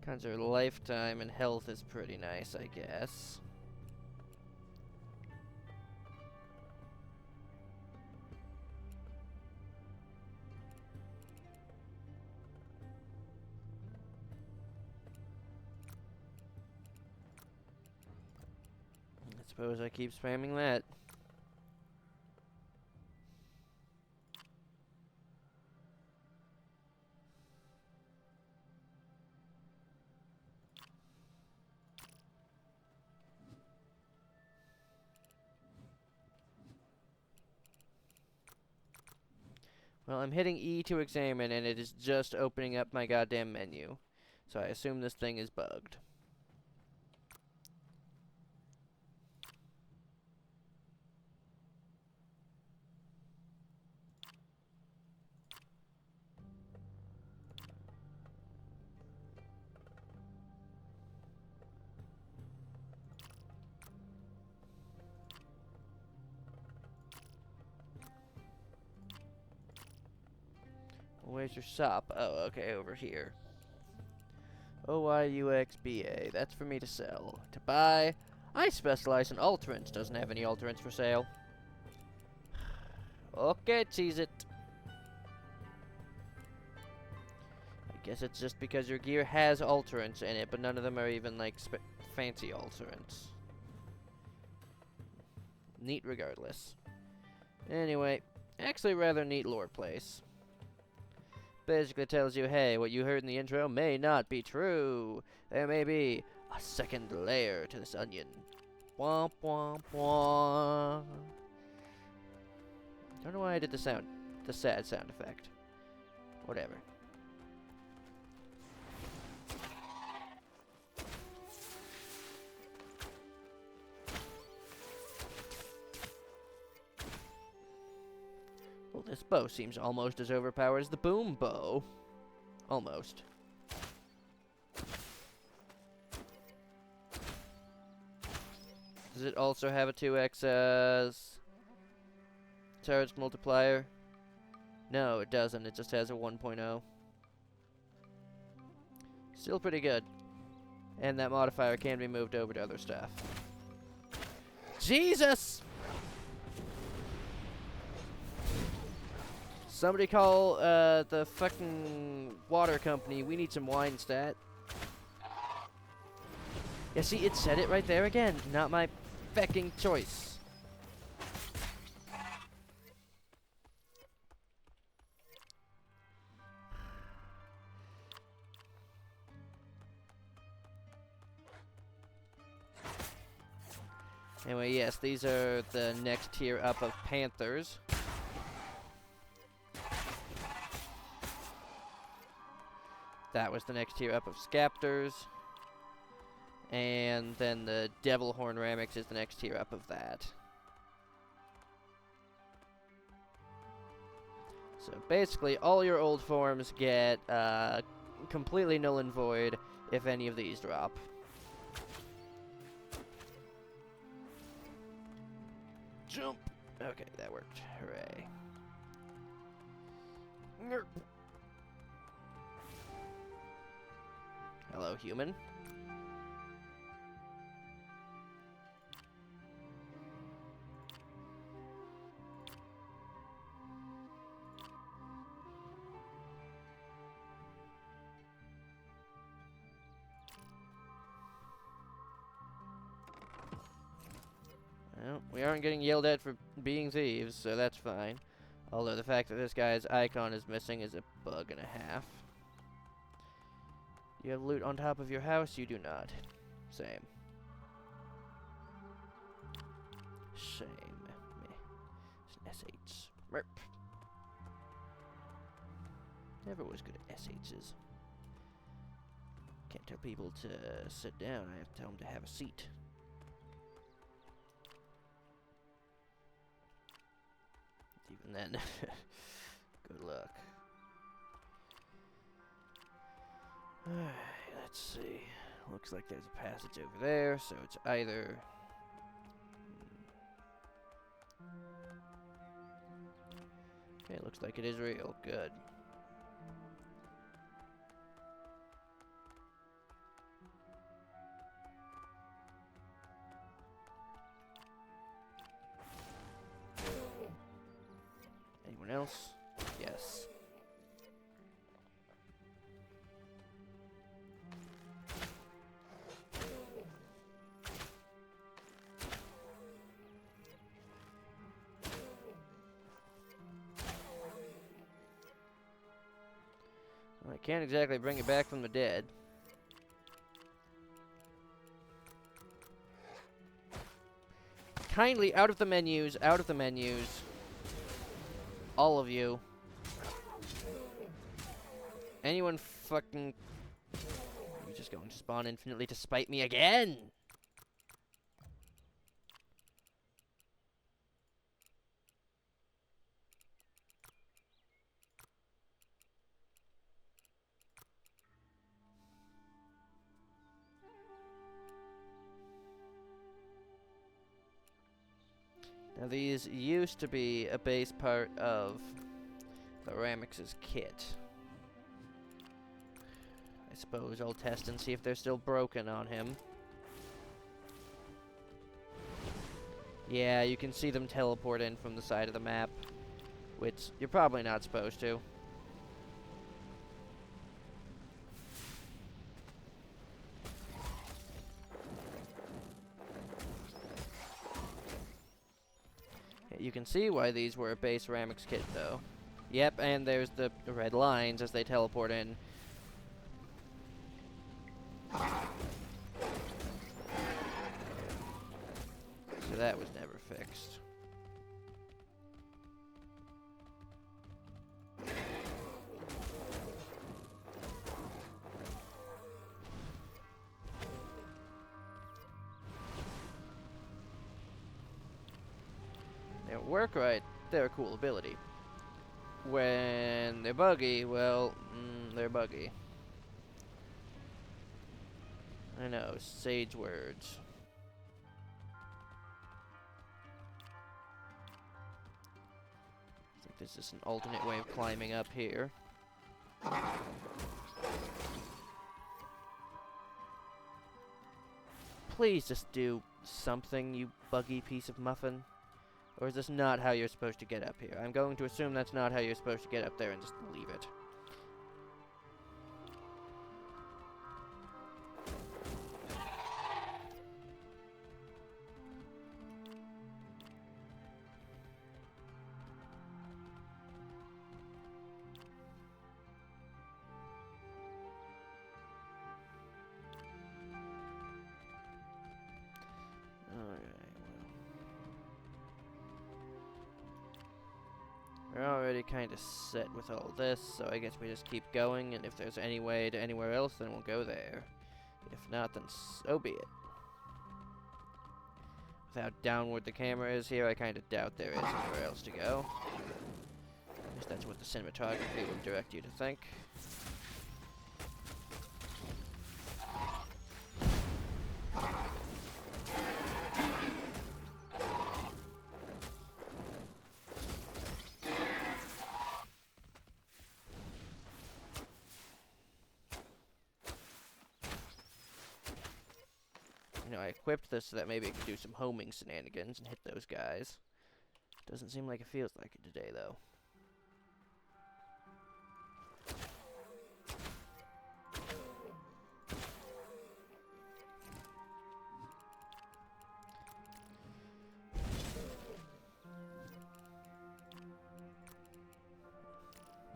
Conjure lifetime and health is pretty nice, I guess. I suppose I keep spamming that. Well, I'm hitting E to examine, and it is just opening up my goddamn menu. So I assume this thing is bugged. Where's your shop? Oh, okay, over here. OYUXBA. That's for me to sell. To buy, I specialize in alterants. Doesn't have any alterants for sale. Okay, cheese it. I guess it's just because your gear has alterants in it, but none of them are even, like, fancy alterants. Neat regardless. Anyway, actually rather neat lore place. Basically tells you, hey, what you heard in the intro may not be true. There may be a second layer to this onion. Womp womp womp. Don't know why I did the sad sound effect. Whatever. Well, this bow seems almost as overpowered as the boom bow. Almost. Does it also have a 2x charge multiplier? No, it doesn't. It just has a 1.0. Still pretty good. And that modifier can be moved over to other stuff. Jesus! Somebody call the fucking water company. We need some wine stat. Yeah, see, it said it right there again. Not my fecking choice. Anyway, yes, these are the next tier up of Panthers. That was the next tier up of Scaptors. And then the Devil Horn Ramix is the next tier up of that. So basically, all your old forms get completely null and void if any of these drop. Jump! Okay, that worked. Hooray. Hello, human. Well, we aren't getting yelled at for being thieves, so that's fine. Although the fact that this guy's icon is missing is a bug and a half. You have loot on top of your house? You do not. Same. Same. Meh. It's an S8. Merp. Never was good at S8s. Can't tell people to sit down. I have to tell them to have a seat. Even then, good luck. Alright, let's see. Looks like there's a passage over there, so it's either... Okay, looks like it is real. Good. Anyone else? Yes. Well, I can't exactly bring it back from the dead. Kindly, out of the menus, out of the menus. All of you. Anyone fucking... You're just going to spawn infinitely to spite me again! Now these used to be a base part of the Ramix's kit. I suppose I'll test and see if they're still broken on him. Yeah, you can see them teleport in from the side of the map, which you're probably not supposed to. You can see why these were a base Ramix kit, though. Yep, and there's the red lines as they teleport in. So that was never fixed. They don't work right, they're a cool ability. When they're buggy, well, they're buggy. I know, sage words. I think there's just an alternate way of climbing up here. Please just do something, you buggy piece of muffin. Or is this not how you're supposed to get up here? I'm going to assume that's not how you're supposed to get up there and just leave it. We're already kind of set with all this, so I guess we just keep going, and if there's any way to anywhere else, then we'll go there. If not, then so be it. With how downward the camera is here, I kind of doubt there is anywhere else to go. At least that's what the cinematography would direct you to think. You know, I equipped this so that maybe it could do some homing shenanigans and hit those guys. Doesn't seem like it feels like it today, though.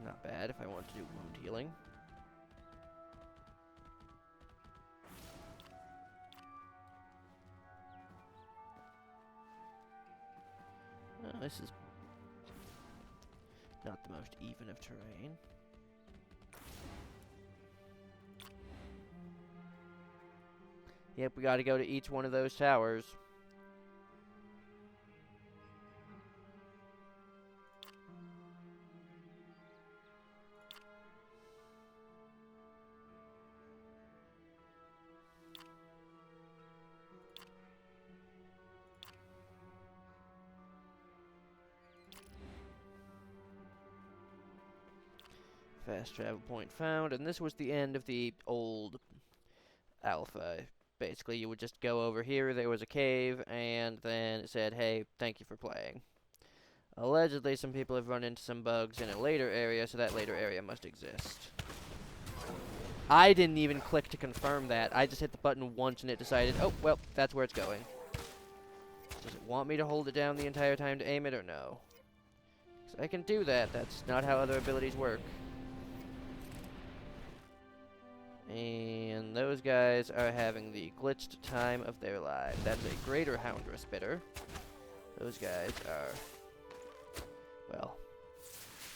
Not bad if I want to do wound healing. This is not the most even of terrain. Yep, we gotta go to each one of those towers. Fast travel point found, and this was the end of the old alpha. Basically, you would just go over here, there was a cave, and then it said, hey, thank you for playing. Allegedly, some people have run into some bugs in a later area, so that later area must exist. I didn't even click to confirm that. I just hit the button once and it decided, oh, well, that's where it's going. Does it want me to hold it down the entire time to aim it, or no? 'Cause I can do that. That's not how other abilities work. And those guys are having the glitched time of their lives. That's a greater Houndress bitter. Those guys are, well,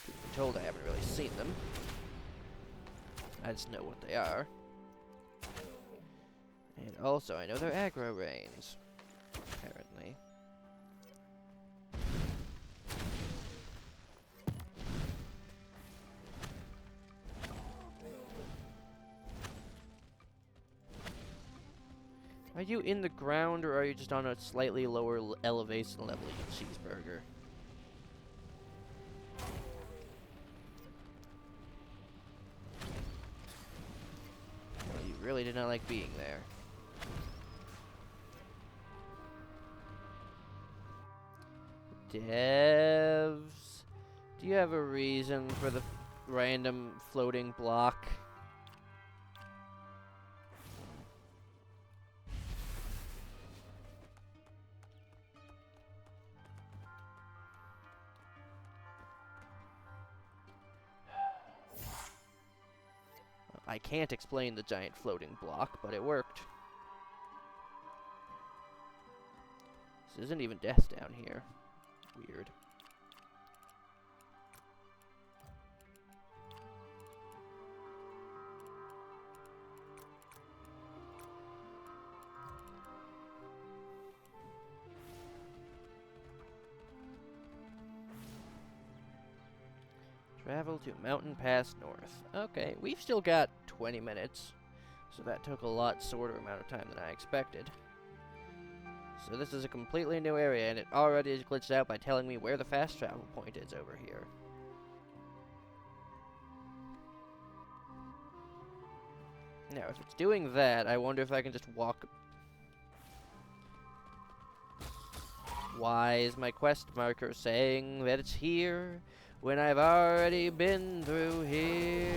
truth be told, I haven't really seen them. I just know what they are. And also, I know they're aggro rains, apparently. Are you in the ground, or are you just on a slightly lower elevation level, you cheeseburger? Well, you really did not like being there. Devs, do you have a reason for the random floating block? I can't explain the giant floating block, but it worked. This isn't even death down here. Weird. Travel to Mountain Pass North. Okay, we've still got 20 minutes, so that took a lot shorter amount of time than I expected. So this is a completely new area, and it already is glitched out by telling me where the fast travel point is over here. Now, if it's doing that, I wonder if I can just walk. Why is my quest marker saying that it's here when I've already been through here?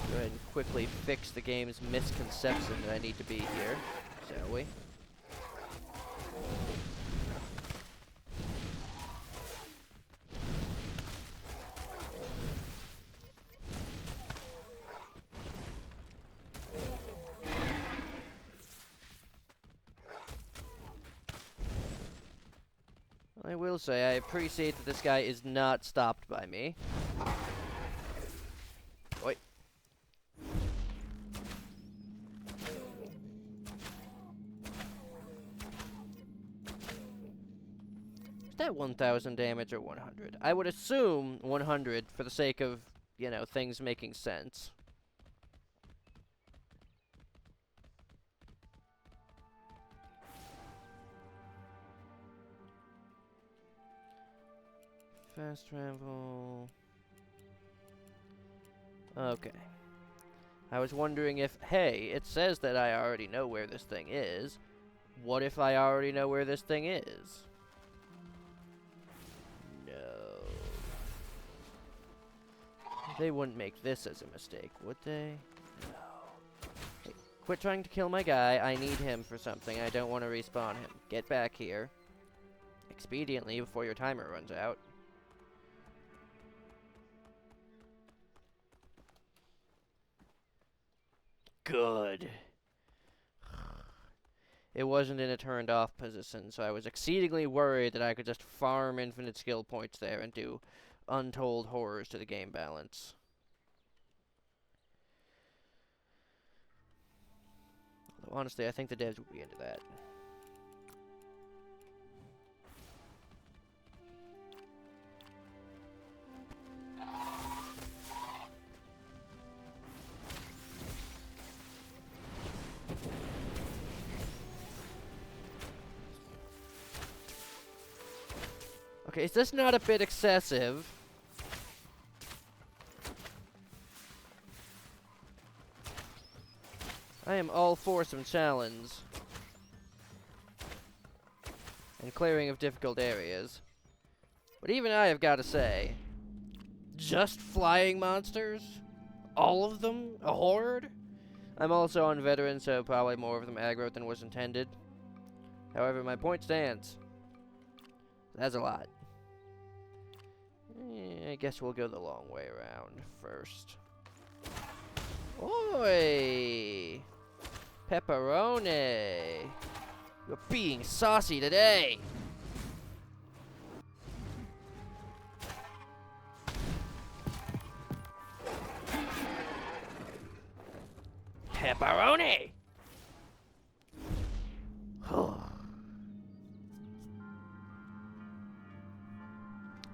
Go ahead and quickly fix the game's misconception that I need to be here, shall we? I will say, I appreciate that this guy is not stopped by me. that 1,000 damage or 100? I would assume 100 for the sake of, you know, things making sense. Fast travel. Okay. I was wondering if, hey, it says that I already know where this thing is. What if I already know where this thing is? No. They wouldn't make this as a mistake, would they? No. Hey, quit trying to kill my guy. I need him for something. I don't want to respawn him. Get back here. Expediently before your timer runs out. Good. It wasn't in a turned off position, so I was exceedingly worried that I could just farm infinite skill points there and do untold horrors to the game balance. Although honestly, I think the devs would be into that. Okay, is this not a bit excessive? I am all for some challenge. And clearing of difficult areas. But even I have got to say, just flying monsters? All of them? A horde? I'm also on veteran, so probably more of them aggro than was intended. However, my point stands. That's a lot. I guess we'll go the long way around first. Oi! Pepperoni! You're being saucy today! Pepperoni!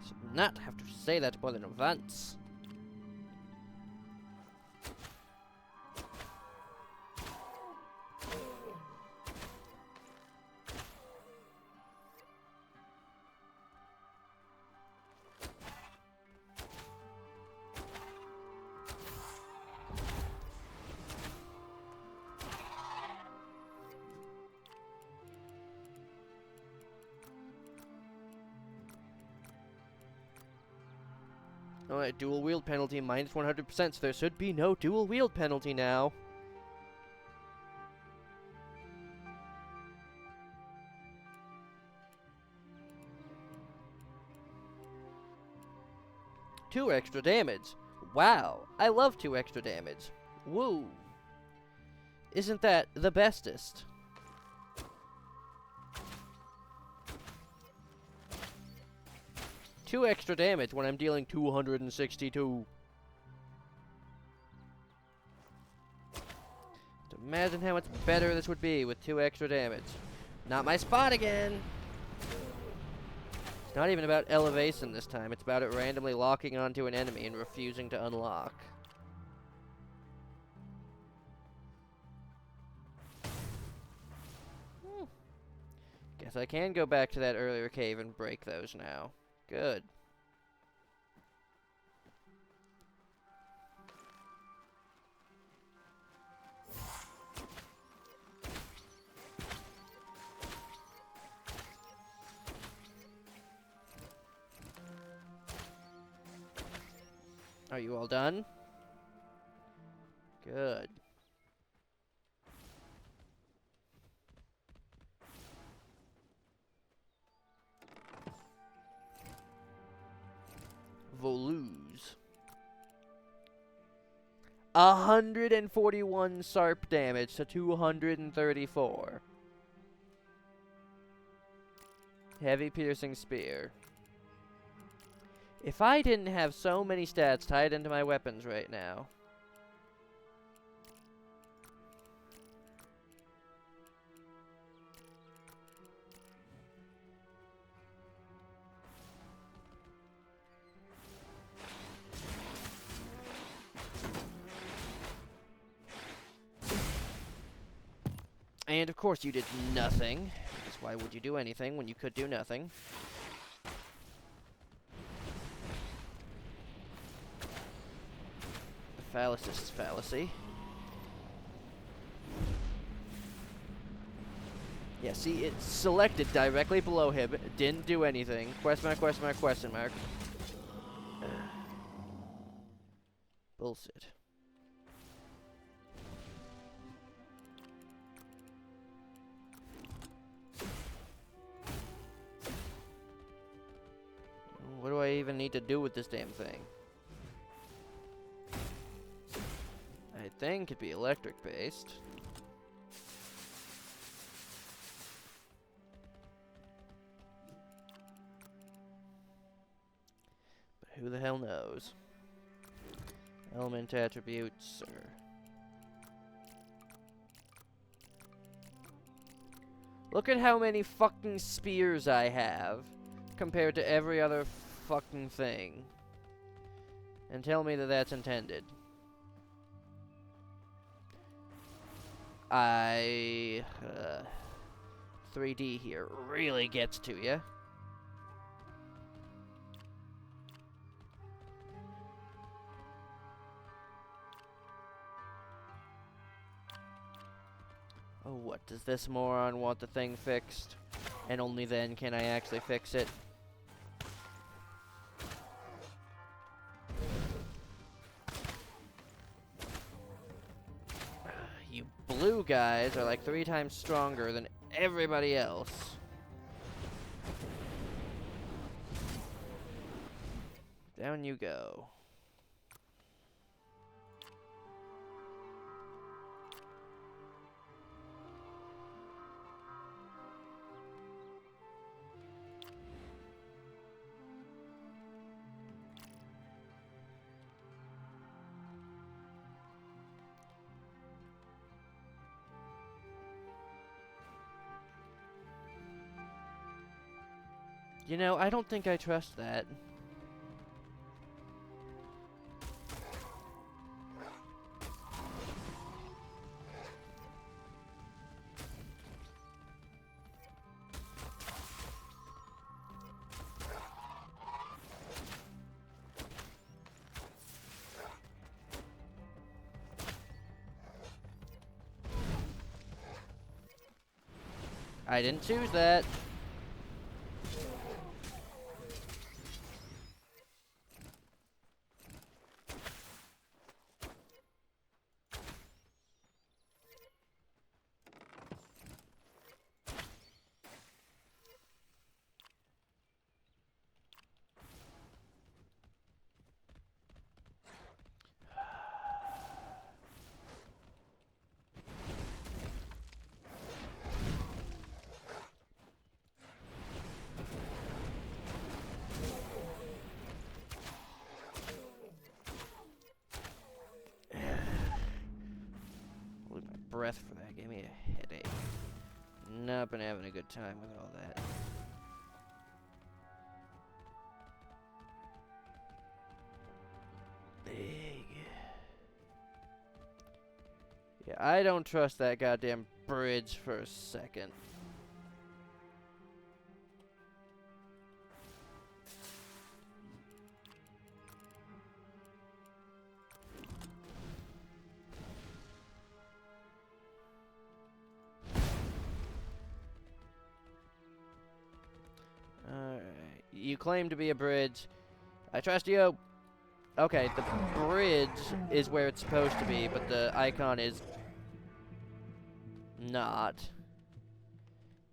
Should not have to say that more than once. Alright, dual wield penalty minus 100%, so there should be no dual wield penalty now. Two extra damage. Wow, I love 2 extra damage. Woo. Isn't that the bestest? Two extra damage when I'm dealing 262. Imagine how much better this would be with 2 extra damage. Not my spot again! It's not even about elevation this time, it's about it randomly locking onto an enemy and refusing to unlock. Guess I can go back to that earlier cave and break those now. Good. Are you all done? Good. Voluse. 141 SARP damage to 234. Heavy piercing spear. If I didn't have so many stats tied into my weapons right now. And of course you did nothing. Because why would you do anything when you could do nothing? The phallicist's fallacy. Yeah, see, it's selected directly below him. It didn't do anything. Question mark, question mark, question mark. Bullshit. What do I even need to do with this damn thing? I think it'd be electric based. But who the hell knows? Element attributes, or... Look at how many fucking spears I have compared to every other fucking thing. And tell me that that's intended. 3D here really gets to you. Oh, what? Does this moron want the thing fixed? And only then can I actually fix it? You blue guys are like 3 times stronger than everybody else. Down you go. You know, I don't think I trust that. I didn't choose that. Breath for that gave me a headache. Not been having a good time with all that. Big. Yeah, I don't trust that goddamn bridge for a second. You claim to be a bridge. I trust you. Okay, the bridge is where it's supposed to be, but the icon is not.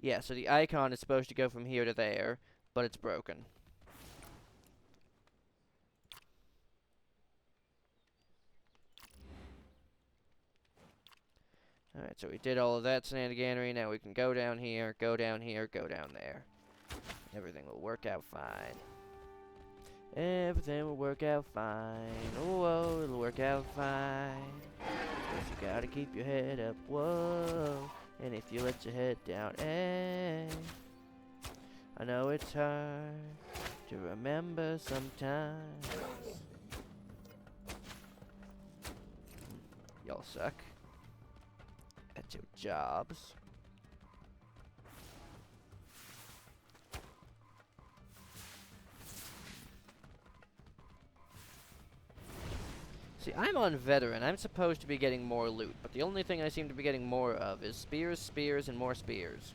Yeah, so the icon is supposed to go from here to there, but it's broken. Alright, so we did all of that shenaniganery. Now we can go down here, go down here, go down there. Everything will work out fine. Everything will work out fine. Whoa, it'll work out fine. Just you gotta keep your head up, whoa. And if you let your head down, I know it's hard to remember sometimes. Y'all suck at your jobs. See, I'm on veteran. I'm supposed to be getting more loot, but the only thing I seem to be getting more of is spears, spears, and more spears.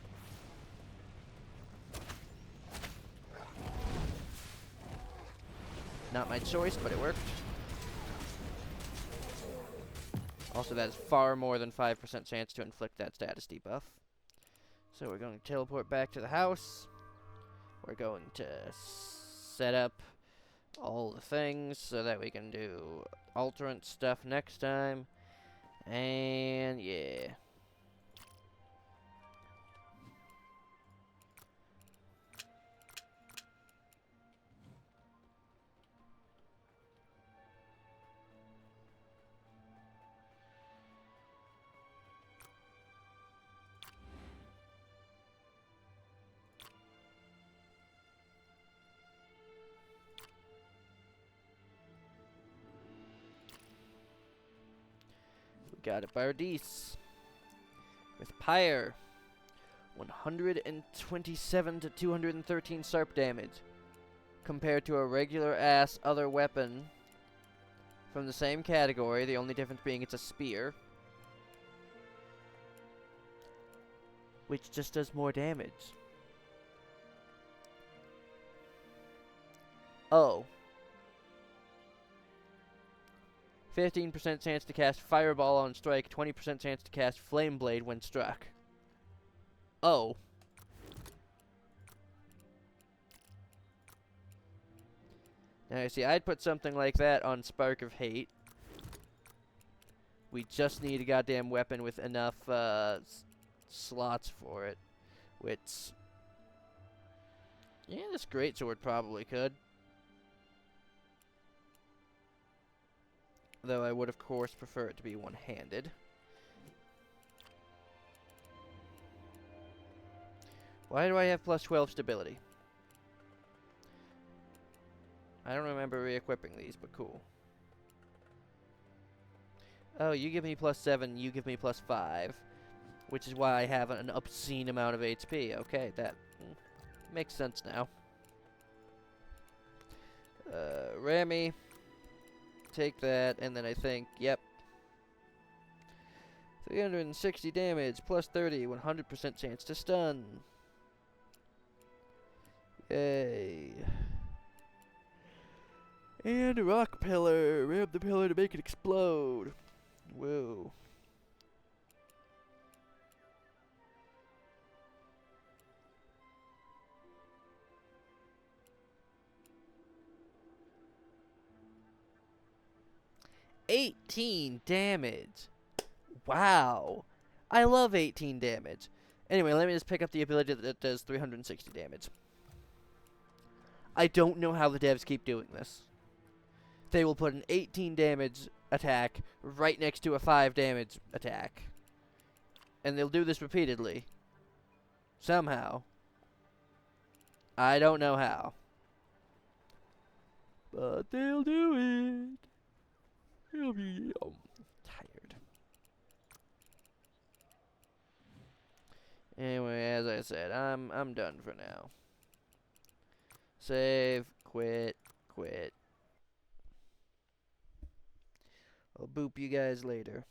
Not my choice, but it worked. Also, that is far more than 5% chance to inflict that status debuff. So we're going to teleport back to the house. We're going to set up all the things so that we can do alternate stuff next time. And yeah. Got it by Ardis. With Pyre. 127 to 213 SARP damage. Compared to a regular ass other weapon from the same category, the only difference being it's a spear. Which just does more damage. Oh. 15% chance to cast Fireball on strike, 20% chance to cast Flame Blade when struck. Oh. Now, see, I'd put something like that on Spark of Hate. We just need a goddamn weapon with enough slots for it. Which... yeah, this greatsword probably could. Though I would, of course, prefer it to be one-handed. Why do I have plus 12 stability? I don't remember re-equipping these, but cool. Oh, you give me plus 7, you give me plus 5. Which is why I have an obscene amount of HP. Okay, that makes sense now. Rami. Take that, and then I think, yep. 360 damage, plus 30, 100% chance to stun. Yay. And a rock pillar. Ram the pillar to make it explode. Whoa. $18 damage. Wow. I love 18 damage. Anyway, let me just pick up the ability that does 360 damage. I don't know how the devs keep doing this. They will put an 18 damage attack right next to a 5 damage attack. And they'll do this repeatedly. Somehow. I don't know how. But they'll do it. I'll be tired. Anyway, as I said, I'm done for now. Save, quit. I'll boop you guys later.